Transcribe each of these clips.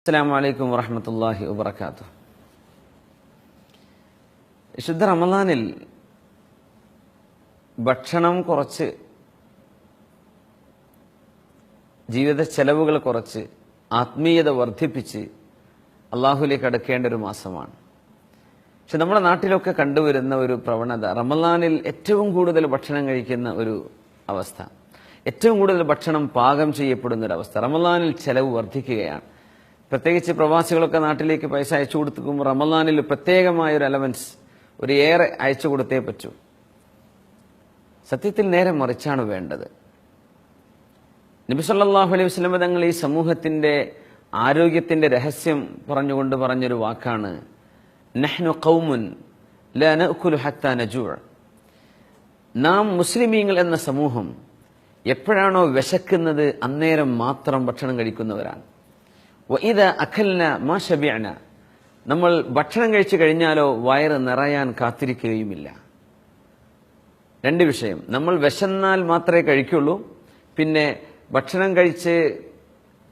അസ്സലാമു അലൈക്കും വറഹ്മത്തുള്ളാഹി വബറകാതുഹു. വിശുദ്ധ റമളാനിൽ ഭക്ഷണം കുറച്ച്, ജീവിത ചെലവുകൾ കുറച്ച്, ആത്മീയത വർദ്ധിപ്പിച്ച് അള്ളാഹുലേക്ക് അടുക്കേണ്ട ഒരു മാസമാണ്. പക്ഷെ നമ്മുടെ നാട്ടിലൊക്കെ കണ്ടുവരുന്ന ഒരു പ്രവണത, റമളാനിൽ ഏറ്റവും കൂടുതൽ ഭക്ഷണം കഴിക്കുന്ന ഒരു അവസ്ഥ, ഏറ്റവും കൂടുതൽ ഭക്ഷണം പാകം ചെയ്യപ്പെടുന്ന ഒരു അവസ്ഥ. റമളാനിൽ ചെലവ് വർദ്ധിക്കുകയാണ്. പ്രത്യേകിച്ച് പ്രവാസികളൊക്കെ നാട്ടിലേക്ക് പൈസ അയച്ചു കൊടുക്കുമ്പോൾ റമളാനിൽ പ്രത്യേകമായ ഒരു അലവൻസ്, ഒരു ഏറെ അയച്ചു കൊടുത്തേ പറ്റൂ. സത്യത്തിൽ നേരെ മറിച്ചാണ് വേണ്ടത്. നബി സല്ലല്ലാഹു അലൈഹി വസല്ലം തങ്ങൾ ഈ സമൂഹത്തിന്റെ ആരോഗ്യത്തിന്റെ രഹസ്യം പറഞ്ഞുകൊണ്ട് പറഞ്ഞൊരു വാക്കാണ്, നഹ്നു ഖൗമുൻ ലാ നഅകുലു ഹത്താ നജൂഅ. നാം മുസ്ലിമീങ്ങൾ എന്ന സമൂഹം എപ്പോഴാണോ വിശക്കുന്നത് അന്നേരം മാത്രം ഭക്ഷണം കഴിക്കുന്നവരാണ്. വഇദാ അഖൽന മാ ശബിഅന, നമ്മൾ ഭക്ഷണം കഴിച്ചു കഴിഞ്ഞാലോ വയറ് നിറയാൻ കാത്തിരിക്കുകയുമില്ല. രണ്ട് വിഷയം, നമ്മൾ വിശന്നാൽ മാത്രമേ കഴിക്കുള്ളൂ, പിന്നെ ഭക്ഷണം കഴിച്ച്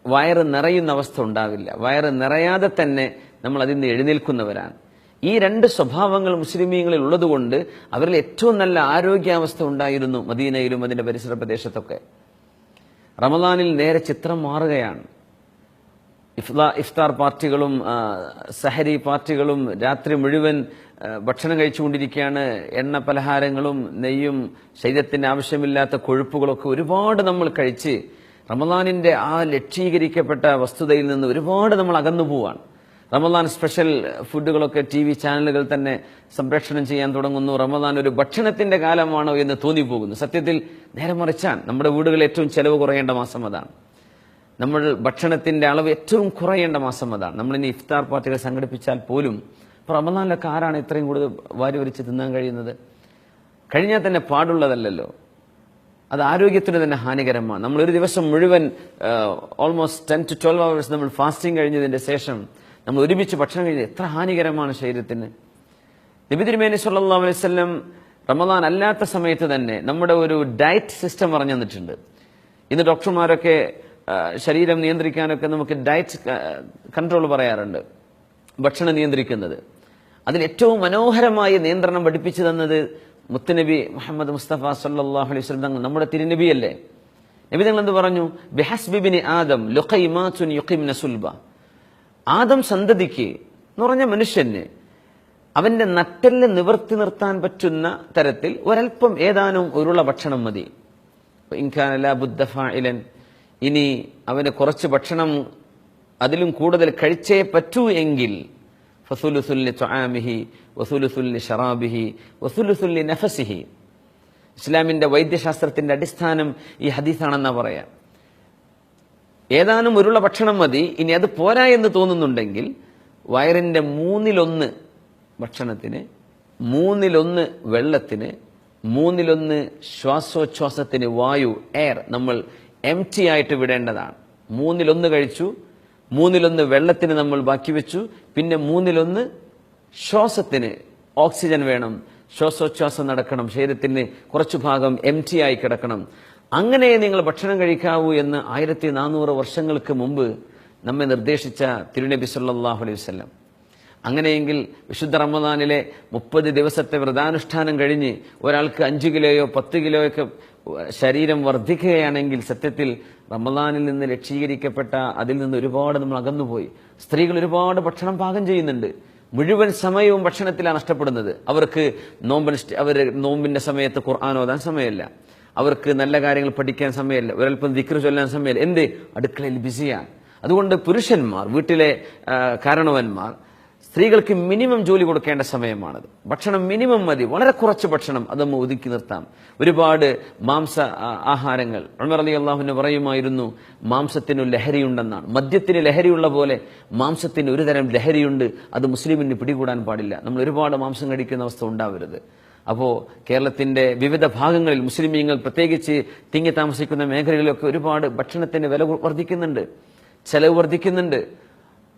വയറ് നിറയുന്ന അവസ്ഥ ഉണ്ടാവില്ല. വയറ് നിറയാതെ തന്നെ നമ്മൾ അതിൽ നിന്ന് എഴുന്നേൽക്കുന്നവരാണ്. ഈ രണ്ട് സ്വഭാവങ്ങൾ മുസ്ലിമീങ്ങളിൽ ഉള്ളതുകൊണ്ട് അവരിൽ ഏറ്റവും നല്ല ആരോഗ്യാവസ്ഥ ഉണ്ടായിരുന്നു മദീനയിലും അതിന്റെ പരിസര പ്രദേശത്തൊക്കെ. റമളാനിൽ നേരെ ചിത്രം മാറുകയാണ്. ഇഫ്താർ പാർട്ടികളും സഹരി പാർട്ടികളും രാത്രി മുഴുവൻ ഭക്ഷണം കഴിച്ചുകൊണ്ടിരിക്കുകയാണ്. എണ്ണ പലഹാരങ്ങളും നെയ്യും ശരീരത്തിന് ആവശ്യമില്ലാത്ത കൊഴുപ്പുകളൊക്കെ ഒരുപാട് നമ്മൾ കഴിച്ച് റമളാനിന്റെ ആ ലക്ഷീകരിക്കപ്പെട്ട വസ്തുതയിൽ നിന്ന് ഒരുപാട് നമ്മൾ അകന്നു പോവാണ്. റമളാൻ സ്പെഷ്യൽ ഫുഡുകളൊക്കെ TV ചാനലുകൾ തന്നെ സംപ്രേഷണം ചെയ്യാൻ തുടങ്ങുന്നു. റമളാൻ ഒരു ഭക്ഷണത്തിന്റെ കാലമാണോ എന്ന് തോന്നിപ്പോകുന്നു. സത്യത്തിൽ നേരെ മറിച്ചാണ്. നമ്മുടെ വീടുകളിൽ ഏറ്റവും ചെലവ് കുറയേണ്ട മാസം അതാണ്. നമ്മൾ ഭക്ഷണത്തിന്റെ അളവ് ഏറ്റവും കുറയേണ്ട മാസം അതാണ്. നമ്മളിനി ഇഫ്താർ പാർട്ടികൾ സംഘടിപ്പിച്ചാൽ പോലും ഇപ്പോൾ റമളാനിലൊക്കെ ആരാണ് ഇത്രയും കൂടുതൽ വാരി വരിച്ച് തിന്നാൻ കഴിയുന്നത്? കഴിഞ്ഞാൽ തന്നെ പാടുള്ളതല്ലല്ലോ. അത് ആരോഗ്യത്തിന് തന്നെ ഹാനികരമാണ്. നമ്മൾ ഒരു ദിവസം മുഴുവൻ ഓൾമോസ്റ്റ് 10 to 12 hours നമ്മൾ ഫാസ്റ്റിംഗ് കഴിഞ്ഞതിന്റെ ശേഷം നമ്മൾ ഒരുമിച്ച് ഭക്ഷണം കഴിഞ്ഞത് എത്ര ഹാനികരമാണ് ശരീരത്തിന്. നബി തിരുമേനി സല്ലല്ലാഹു അലൈഹി വസല്ലം റമളാൻ അല്ലാത്ത സമയത്ത് തന്നെ നമ്മുടെ ഒരു ഡയറ്റ് സിസ്റ്റം പറഞ്ഞു തന്നിട്ടുണ്ട്. ഇന്ന് ഡോക്ടർമാരൊക്കെ ശരീരം നിയന്ത്രിക്കാനൊക്കെ നമുക്ക് ഡയറ്റ് കൺട്രോൾ പറയാറുണ്ട്, ഭക്ഷണം നിയന്ത്രിക്കുന്നത്. അതിൽ ഏറ്റവും മനോഹരമായ നിയന്ത്രണം പഠിപ്പിച്ചു തന്നത് മുത്തുനബി മുഹമ്മദ് മുസ്തഫ സല്ലല്ലാഹു അലൈഹി വസല്ലം തങ്ങൾ, നമ്മുടെ തിരുനബിയല്ലേ. നബി തങ്ങൾ എന്ത് പറഞ്ഞു? ബിഹസ്ബി ബിനി ആദം ലുഖൈമാതുൻ യുഖിംന സുൽബ. ആദം സന്തതിക്ക് എന്ന് പറഞ്ഞ മനുഷ്യന് അവന്റെ നട്ടെല്ല് നിവർത്തി നിർത്താൻ പറ്റുന്ന തരത്തിൽ ഒരൽപ്പം ഏതാനും ഉരുള ഭക്ഷണം മതി. ഇൻകാന ലാ ബുദ്ദ ഫാഇലൻ, ഇനി അവന് കുറച്ച് ഭക്ഷണം അതിലും കൂടുതൽ കഴിച്ചേ പറ്റൂ എങ്കിൽ ഫസുലുസുൽ ലിത്ആമിഹി വസുലുസുൽ ലിശറാബിഹി വസുലുസുൽ ലിനഫസിഹി. ഇസ്ലാമിന്റെ വൈദ്യശാസ്ത്രത്തിന്റെ അടിസ്ഥാനം ഈ ഹദീസാണെന്നാ പറയാം. ഏതാനും ഉരുള ഭക്ഷണം മതി. ഇനി അത് പോരാ എന്ന് തോന്നുന്നുണ്ടെങ്കിൽ വയറിന്റെ 1/3 ഭക്ഷണത്തിന്, 1/3 വെള്ളത്തിന്, 1/3 ശ്വാസോച്ഛ്വാസത്തിന്, വായു എയർ നമ്മൾ എംപ്റ്റി ആയിട്ട് വിടേണ്ടതാണ്. 1/3 കഴിച്ചു, 1/3 വെള്ളത്തിന് നമ്മൾ ബാക്കി വെച്ചു, പിന്നെ 1/3 ശ്വാസത്തിന് ഓക്സിജൻ വേണം, ശ്വാസോച്ഛ്വാസം നടക്കണം, ശരീരത്തിന് കുറച്ചു ഭാഗം എംപ്റ്റി ആയി കിടക്കണം. അങ്ങനെ നിങ്ങൾ ഭക്ഷണം കഴിക്കാവൂ എന്ന് 1400 വർഷങ്ങൾക്ക് മുമ്പ് നമ്മെ നിർദ്ദേശിച്ച തിരുനബി സല്ലല്ലാഹു അലൈഹി വസല്ലം. അങ്ങനെയെങ്കിൽ വിശുദ്ധ റമളാനിലെ 30 ദിവസത്തെ വ്രതാനുഷ്ഠാനം കഴിഞ്ഞ് ഒരാൾക്ക് 5 കിലോയോ 10 കിലോയൊക്കെ ശരീരം വർദ്ധിക്കുകയാണെങ്കിൽ സത്യത്തിൽ റമളാനിൽ നിന്ന് രക്ഷീകരിക്കപ്പെട്ട അതിൽ നിന്ന് ഒരുപാട് നമ്മൾ അകന്നുപോയി. സ്ത്രീകൾ ഒരുപാട് ഭക്ഷണം പാകം ചെയ്യുന്നുണ്ട്, മുഴുവൻ സമയവും ഭക്ഷണത്തിലാണ് നഷ്ടപ്പെടുന്നത്. അവർക്ക് നോമ്പിന്റെ സമയത്ത് ഖുർആൻ ഓതാൻ സമയമില്ല, അവർക്ക് നല്ല കാര്യങ്ങൾ പഠിക്കാൻ സമയമില്ല, ഒരൽപ്പം ദിക്ർ ചൊല്ലാൻ സമയമില്ല. എന്ത്? അടുക്കളയിൽ ബിസിയാണ്. അതുകൊണ്ട് പുരുഷന്മാർ, വീട്ടിലെ കാരണവന്മാർ, സ്ത്രീകൾക്ക് മിനിമം ജോലി കൊടുക്കേണ്ട സമയമാണത്. ഭക്ഷണം മിനിമം മതി, വളരെ കുറച്ച് ഭക്ഷണം അതമ്മ ഒതുക്കി നിർത്താം. ഒരുപാട് മാംസ ആഹാരങ്ങൾ, ഉമർ റളിയല്ലാഹു അൻഹു പറയുമായിരുന്നു, മാംസത്തിന് ലഹരിയുണ്ടെന്നാണ്. മദ്യത്തിന് ലഹരിയുള്ള പോലെ മാംസത്തിന് ഒരു തരം ലഹരിയുണ്ട്, അത് മുസ്ലിമിന് പിടികൂടാൻ പാടില്ല. നമ്മൾ ഒരുപാട് മാംസം കഴിക്കുന്ന അവസ്ഥ ഉണ്ടാവരുത്. അപ്പോൾ കേരളത്തിന്റെ വിവിധ ഭാഗങ്ങളിൽ മുസ്ലിമീങ്ങൾ പ്രത്യേകിച്ച് തിങ്ങി താമസിക്കുന്ന മേഖലകളിലൊക്കെ ഒരുപാട് ഭക്ഷണത്തിന്റെ വില വർദ്ധിക്കുന്നുണ്ട്, ചെലവ് വർദ്ധിക്കുന്നുണ്ട്,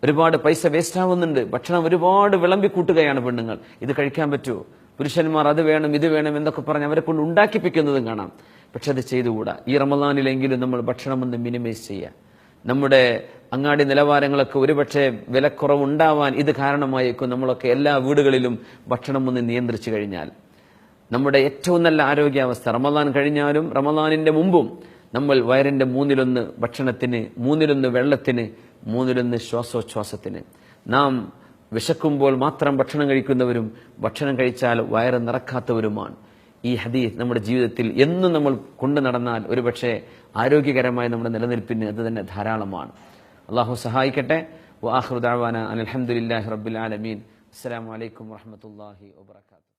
ഒരുപാട് പൈസ വേസ്റ്റ് ആവുന്നുണ്ട്. ഭക്ഷണം ഒരുപാട് വിളമ്പി കൂട്ടുകയാണ് പെണ്ണുങ്ങൾ. ഇത് കഴിക്കാൻ പറ്റുമോ? പുരുഷന്മാർ അത് വേണം ഇത് വേണം എന്നൊക്കെ പറഞ്ഞ് അവരെ കൊണ്ട് ഉണ്ടാക്കിപ്പിക്കുന്നതും കാണാം. പക്ഷെ അത് ചെയ്തുകൂടാ. ഈ റമളാനിലെങ്കിലും നമ്മൾ ഭക്ഷണം ഒന്ന് മിനിമൈസ് ചെയ്യുക. നമ്മുടെ അങ്ങാടി നിലവാരങ്ങളൊക്കെ ഒരുപക്ഷെ വിലക്കുറവുണ്ടാവാൻ ഇത് കാരണമായേക്കും. നമ്മളൊക്കെ എല്ലാ വീടുകളിലും ഭക്ഷണം ഒന്ന് നിയന്ത്രിച്ചു കഴിഞ്ഞാൽ നമ്മുടെ ഏറ്റവും നല്ല ആരോഗ്യാവസ്ഥ റമദാൻ കഴിഞ്ഞാലും റമദാനിന്റെ മുമ്പും നമ്മൾ വയറിന്റെ 1/3 ഭക്ഷണത്തിന്, 1/3 വെള്ളത്തിന്, 1/3 ശ്വാസോച്ഛ്വാസത്തിന്. നാം വിശക്കുമ്പോൾ മാത്രം ഭക്ഷണം കഴിക്കുന്നവരും ഭക്ഷണം കഴിച്ചാൽ വയറ് നിറക്കാത്തവരുമാണ്. ഈ ഹദീസ് നമ്മുടെ ജീവിതത്തിൽ എന്നും നമ്മൾ കൊണ്ടു നടന്നാൽ ഒരുപക്ഷെ ആരോഗ്യകരമായ നമ്മുടെ നിലനിൽപ്പിന് അത് തന്നെ ധാരാളമാണ്. അള്ളാഹു സഹായിക്കട്ടെ. വആഖിറു ദഅവാന അൽഹംദുലില്ലാഹി റബ്ബിൽ ആലമീൻ. അസ്സലാമു അലൈക്കും വറഹ്മത്തുള്ളാഹി വബറകാതുഹു.